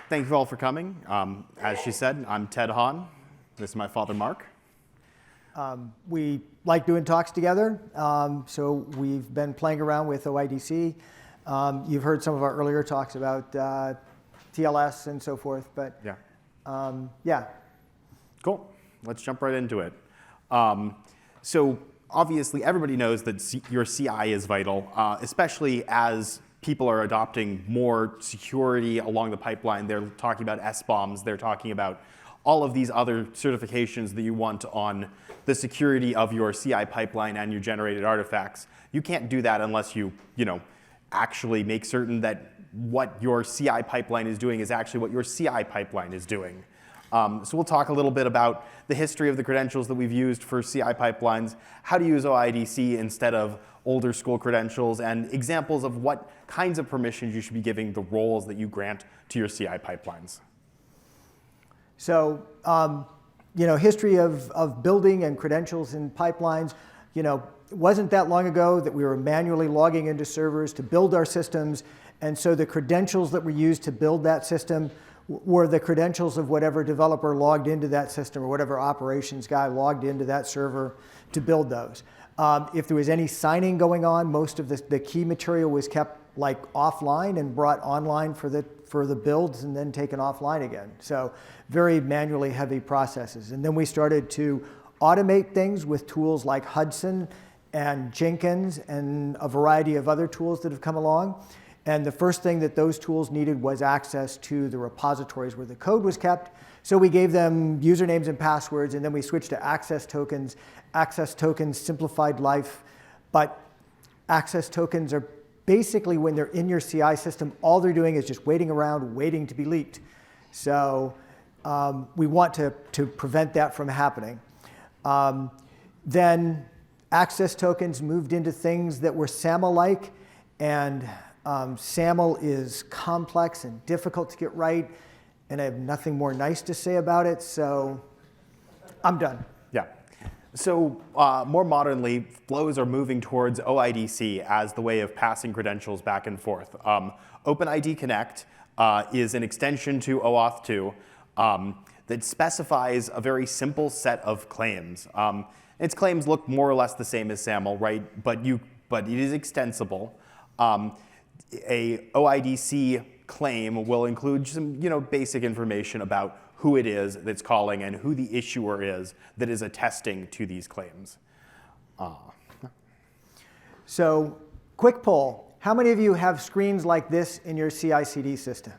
Thank you all for coming. As she said, I'm Ted Hahn. This is my father, Mark. We like doing talks together, so we've been playing around with OIDC. You've heard some of our earlier talks about TLS and so forth, but yeah. Cool. Let's jump right into it. So obviously, everybody knows that your CI is vital, especially as people are adopting more security along the pipeline. They're talking about SBOMs. They're talking about all of these other certifications that you want on the security of your CI pipeline and your generated artifacts. You can't do that unless you actually make certain that what your CI pipeline is doing is actually what your CI pipeline is doing. So we'll talk a little bit about the history of the credentials that we've used for CI pipelines, how to use OIDC instead of older school credentials, and examples of what kinds of permissions you should be giving the roles that you grant to your CI pipelines. So, history of building and credentials in pipelines, it wasn't that long ago that we were manually logging into servers to build our systems, and so the credentials that were used to build that system were the credentials of whatever developer logged into that system or whatever operations guy logged into that server to build those. If there was any signing going on, most of the key material was kept offline and brought online for the builds and then taken offline again. So very manually heavy processes. And then we started to automate things with tools like Hudson and Jenkins and a variety of other tools that have come along. And the first thing that those tools needed was access to the repositories where the code was kept. So we gave them usernames and passwords, and then we switched to access tokens. Access tokens simplified life, but access tokens are basically, when they're in your CI system, all they're doing is just waiting around, waiting to be leaked. So we want to prevent that from happening. Then access tokens moved into things that were SAML-like, and SAML is complex and difficult to get right, and I have nothing more nice to say about it, so I'm done. Yeah. So more modernly, flows are moving towards OIDC as the way of passing credentials back and forth. OpenID Connect is an extension to OAuth 2 that specifies a very simple set of claims. Its claims look more or less the same as SAML, right? But it is extensible. A OIDC claim will include some basic information about who it is that's calling and who the issuer is that is attesting to these claims. So quick poll. How many of you have screens like this in your CICD system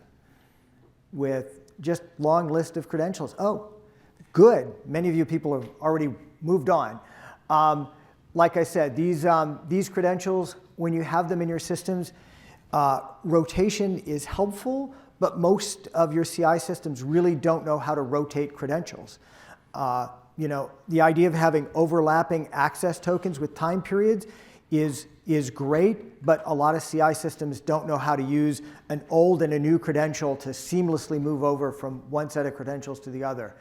with just long list of credentials? Oh, good. Many of you people have already moved on. Like I said, these credentials, when you have them in your systems, rotation is helpful, but most of your CI systems really don't know how to rotate credentials. The idea of having overlapping access tokens with time periods is great, but a lot of CI systems don't know how to use an old and a new credential to seamlessly move over from one set of credentials to the other.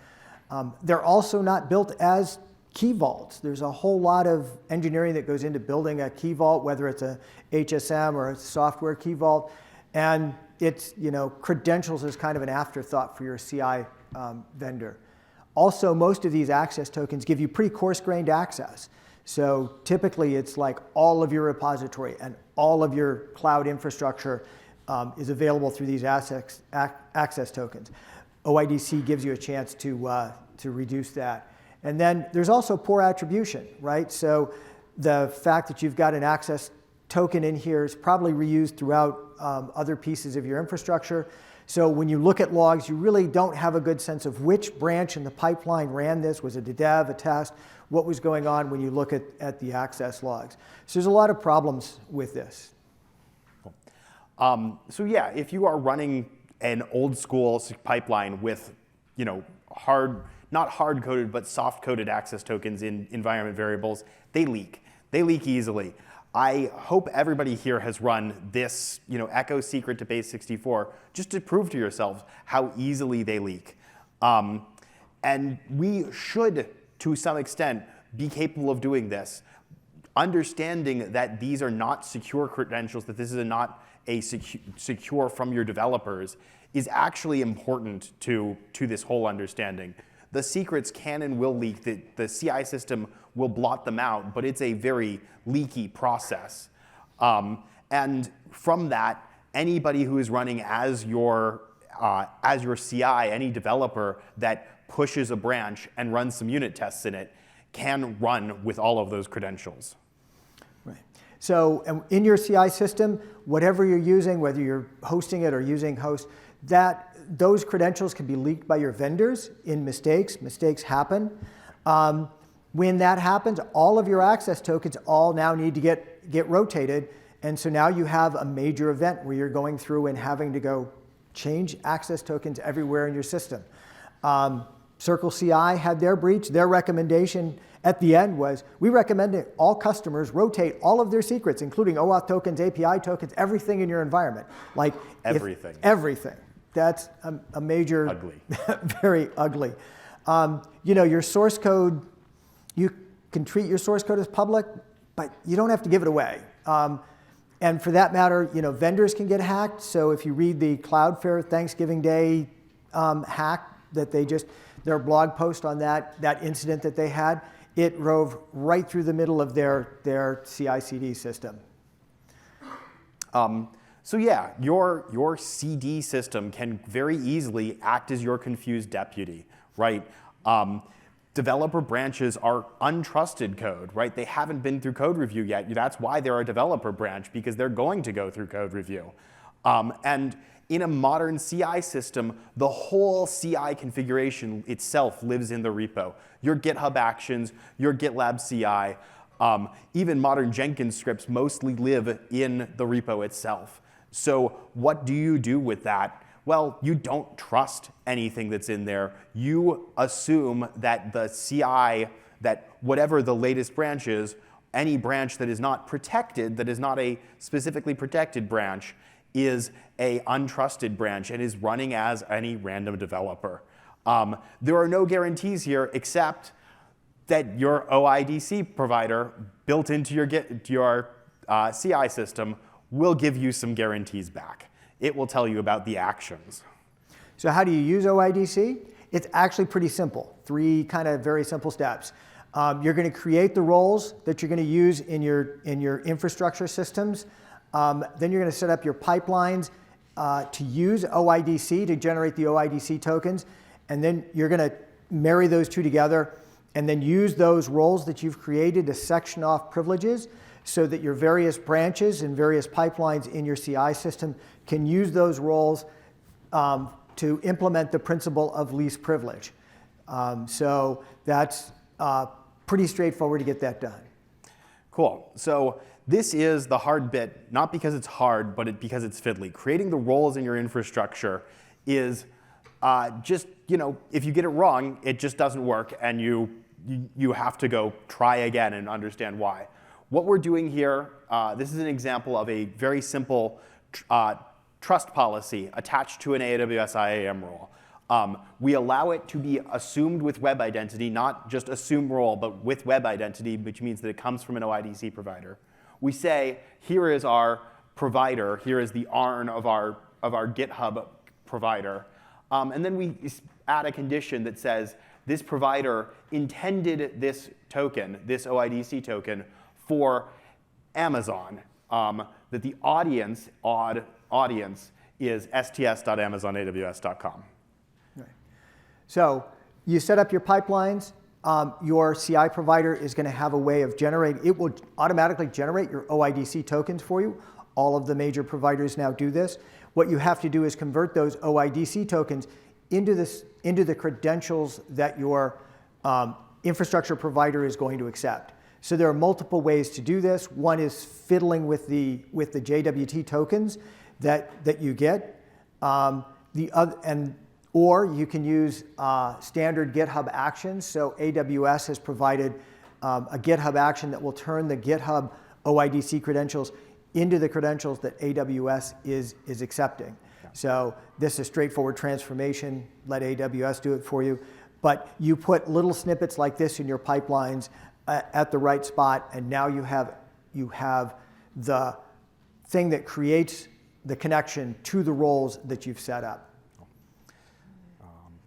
They're also not built as key vaults. There's a whole lot of engineering that goes into building a key vault, whether it's a HSM or a software key vault, and it's, credentials is kind of an afterthought for your CI vendor. Also, most of these access tokens give you pretty coarse-grained access. So typically, it's like all of your repository and all of your cloud infrastructure is available through these access tokens. OIDC gives you a chance to reduce that. And then there's also poor attribution, right? So the fact that you've got an access token in here is probably reused throughout other pieces of your infrastructure. So when you look at logs, you really don't have a good sense of which branch in the pipeline ran this. Was it a dev, a test? What was going on when you look at the access logs? So there's a lot of problems with this. Cool. So yeah, if you are running an old school pipeline with, not hard-coded, but soft-coded access tokens in environment variables, they leak. They leak easily. I hope everybody here has run this, echo secret to base 64 just to prove to yourselves how easily they leak. And we should, to some extent, be capable of doing this, understanding that these are not secure credentials, that this is not a secure from your developers is actually important to this whole understanding. The secrets can and will leak. The CI system will blot them out, but it's a very leaky process. And from that, anybody who is running as your CI, any developer that pushes a branch and runs some unit tests in it, can run with all of those credentials. Right. So in your CI system, whatever you're using, whether you're hosting it or using host, those credentials can be leaked by your vendors in mistakes. Mistakes happen. When that happens, all of your access tokens all now need to get rotated. And so now you have a major event where you're going through and having to go change access tokens everywhere in your system. Circle CI had their breach. Their recommendation at the end was, we recommend that all customers rotate all of their secrets, including OAuth tokens, API tokens, everything in your environment. Like everything. Everything. That's a major, ugly. Very ugly. Your source code, you can treat your source code as public, but you don't have to give it away. And for that matter, vendors can get hacked. So if you read the Cloudflare Thanksgiving Day hack that their blog post on that incident that they had, it rove right through the middle of their CI/CD system. So yeah, your CD system can very easily act as your confused deputy, right? Developer branches are untrusted code, right? They haven't been through code review yet. That's why they're a developer branch, because they're going to go through code review. And in a modern CI system, the whole CI configuration itself lives in the repo. Your GitHub Actions, your GitLab CI, even modern Jenkins scripts mostly live in the repo itself. So what do you do with that? Well, you don't trust anything that's in there. You assume that the CI, that whatever the latest branch is, any branch that is not protected, that is not a specifically protected branch, is a untrusted branch and is running as any random developer. There are no guarantees here except that your OIDC provider built into your CI system will give you some guarantees back. It will tell you about the actions. So how do you use OIDC? It's actually pretty simple. 3 kind of very simple steps. You're going to create the roles that you're going to use in your infrastructure systems. Then you're going to set up your pipelines to use OIDC to generate the OIDC tokens. And then you're going to marry those two together and then use those roles that you've created to section off privileges so that your various branches and various pipelines in your CI system can use those roles to implement the principle of least privilege. So that's pretty straightforward to get that done. Cool. So this is the hard bit, not because it's hard, but because it's fiddly. Creating the roles in your infrastructure is just, if you get it wrong, it just doesn't work, and you have to go try again and understand why. What we're doing here, this is an example of a very simple trust policy attached to an AWS IAM role. We allow it to be assumed with web identity, not just assume role, but with web identity, which means that it comes from an OIDC provider. We say, here is our provider, here is the ARN of our GitHub provider. And then we add a condition that says, this provider intended this token, this OIDC token, for Amazon, that the audience is sts.amazonaws.com. Right. So you set up your pipelines. Your CI provider is going to have a way of generating. It will automatically generate your OIDC tokens for you. All of the major providers now do this. What you have to do is convert those OIDC tokens into the credentials that your infrastructure provider is going to accept. So there are multiple ways to do this. One is fiddling with the JWT tokens that you get. Or you can use standard GitHub actions. So AWS has provided a GitHub action that will turn the GitHub OIDC credentials into the credentials that AWS is accepting. Yeah. So this is straightforward transformation. Let AWS do it for you. But you put little snippets like this in your pipelines at the right spot, and now you have the thing that creates the connection to the roles that you've set up.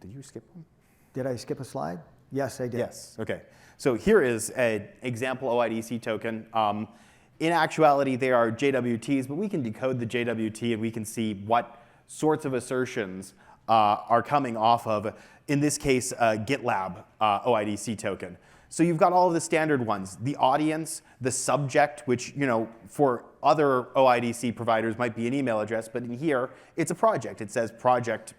Did you skip one? Did I skip a slide? Yes, I did. Yes, OK. So here is an example OIDC token. In actuality, they are JWTs, but we can decode the JWT and we can see what sorts of assertions are coming off of, in this case, GitLab OIDC token. So you've got all of the standard ones, the audience, the subject, which for other OIDC providers might be an email address, but in here, it's a project. It says project,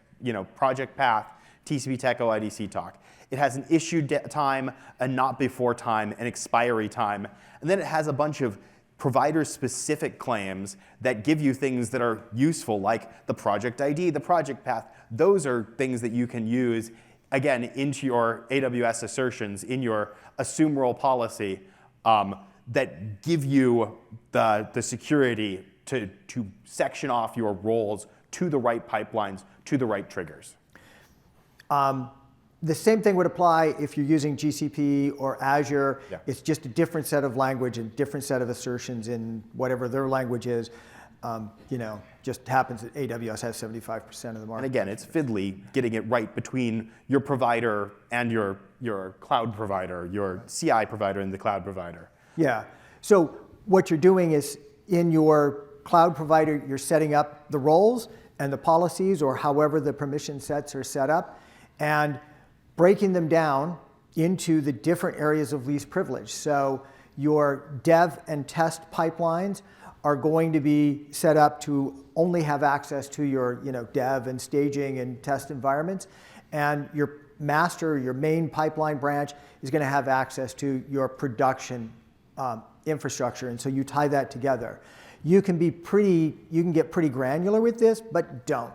project path, TCP Tech OIDC talk. It has an issue time, a not before time, an expiry time, and then it has a bunch of provider-specific claims that give you things that are useful, like the project ID, the project path. Those are things that you can use, again, into your AWS assertions, in your assume role policy, that give you the security to section off your roles to the right pipelines, to the right triggers. The same thing would apply if you're using GCP or Azure. Yeah. It's just a different set of language and different set of assertions in whatever their language is. Just happens that AWS has 75% of the market. And again, it's fiddly getting it right between your provider and your cloud provider, your CI provider and the cloud provider. Yeah. So what you're doing is in your cloud provider, you're setting up the roles and the policies or however the permission sets are set up, and breaking them down into the different areas of least privilege. So your dev and test pipelines are going to be set up to only have access to your dev and staging and test environments. And your master, your main pipeline branch, is going to have access to your production infrastructure. And so you tie that together. You can get pretty granular with this, but don't.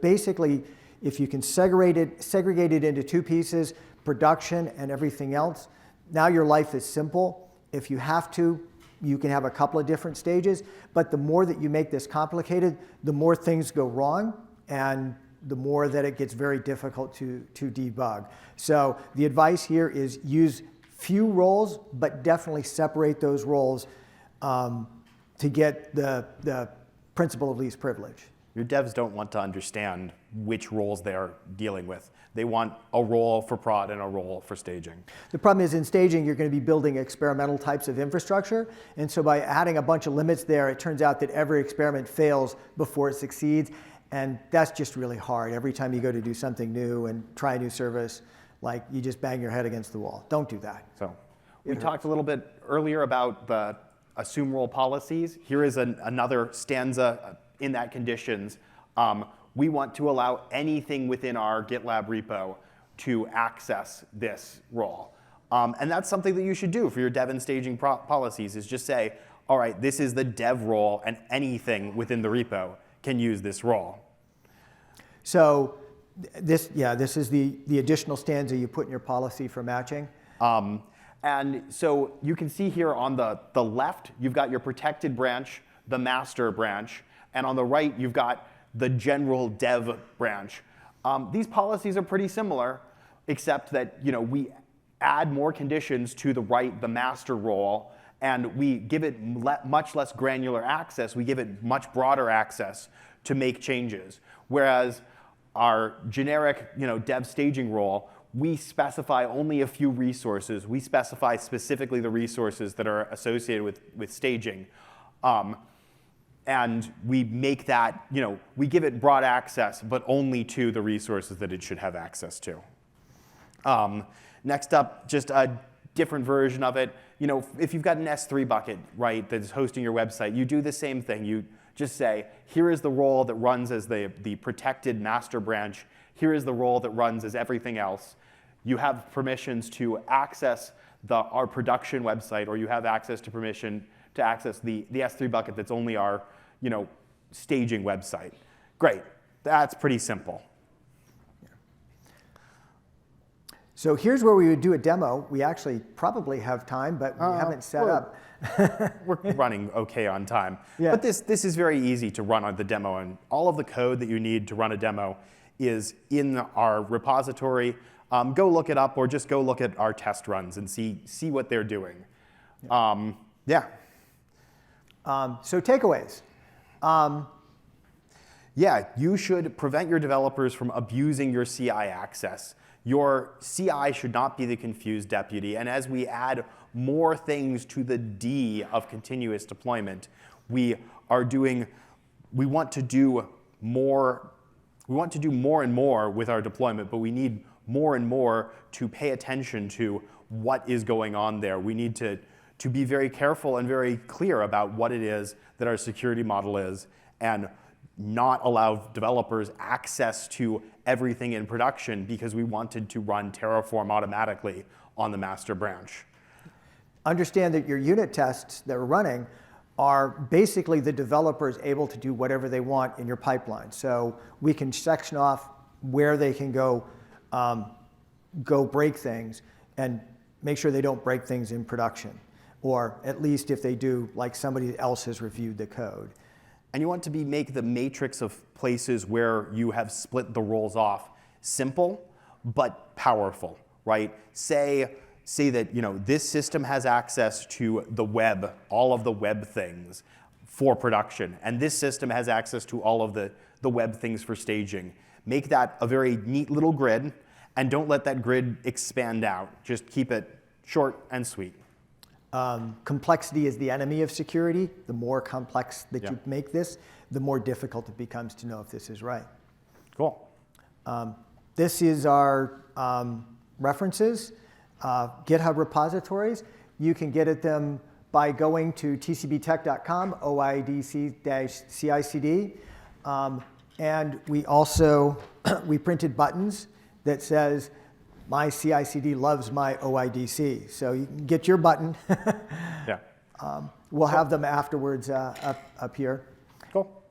Basically, if you can segregate it into two pieces, production and everything else, now your life is simple. If you have to, you can have a couple of different stages, but the more that you make this complicated, the more things go wrong, and the more that it gets very difficult to debug. So the advice here is use few roles, but definitely separate those roles to get the principle of least privilege. Your devs don't want to understand which roles they're dealing with. They want a role for prod and a role for staging. The problem is in staging, you're going to be building experimental types of infrastructure. And so by adding a bunch of limits there, it turns out that every experiment fails before it succeeds. And that's just really hard. Every time you go to do something new and try a new service, like you just bang your head against the wall. Don't do that. So we talked a little bit earlier about the assume role policies. Here is another stanza in that conditions. We want to allow anything within our GitLab repo to access this role. And that's something that you should do for your dev and staging policies, is just say, all right, this is the dev role, and anything within the repo can use this role. So this is the additional stanza you put in your policy for matching. And so you can see here on the left, you've got your protected branch, the master branch, and on the right, you've got the general dev branch. These policies are pretty similar, except that we add more conditions to the master role, and we give it much less granular access. We give it much broader access to make changes. Whereas our generic dev staging role, we specify only a few resources. We specify specifically the resources that are associated with staging. And we make that, we give it broad access, but only to the resources that it should have access to. Next up, just a different version of it. If you've got an S3 bucket, right, that's hosting your website, you do the same thing. You just say, here is the role that runs as the protected master branch. Here is the role that runs as everything else. You have permissions to access our production website, or you have access to permission to access the S3 bucket that's only our staging website. Great. That's pretty simple. So here's where we would do a demo. We actually probably have time, but we haven't set up. We're running OK on time. Yeah. But this is very easy to run on the demo. And all of the code that you need to run a demo is in our repository. Go look it up, or just go look at our test runs and see what they're doing. Yeah. So takeaways. Yeah, you should prevent your developers from abusing your CI access. Your CI should not be the confused deputy. And as we add more things to the D of continuous deployment, we want to do more and more with our deployment, but we need more and more to pay attention to what is going on there. We need to be very careful and very clear about what it is that our security model is, and not allow developers access to everything in production because we wanted to run Terraform automatically on the master branch. Understand that your unit tests that are running are basically the developers able to do whatever they want in your pipeline. So we can section off where they can go break things and make sure they don't break things in production. Or at least if they do, like somebody else has reviewed the code. And you want to make the matrix of places where you have split the roles off simple but powerful, right? Say that this system has access to the web, all of the web things for production, and this system has access to all of the web things for staging. Make that a very neat little grid, and don't let that grid expand out. Just keep it short and sweet. Complexity is the enemy of security. The more complex that you make this, the more difficult it becomes to know if this is right. Cool. This is our references, GitHub repositories. You can get at them by going to tcbtech.com, OIDC-CICD. And we also, we printed buttons that says, my CICD loves my OIDC. So you can get your button. Yeah. We'll have them afterwards up here. Cool.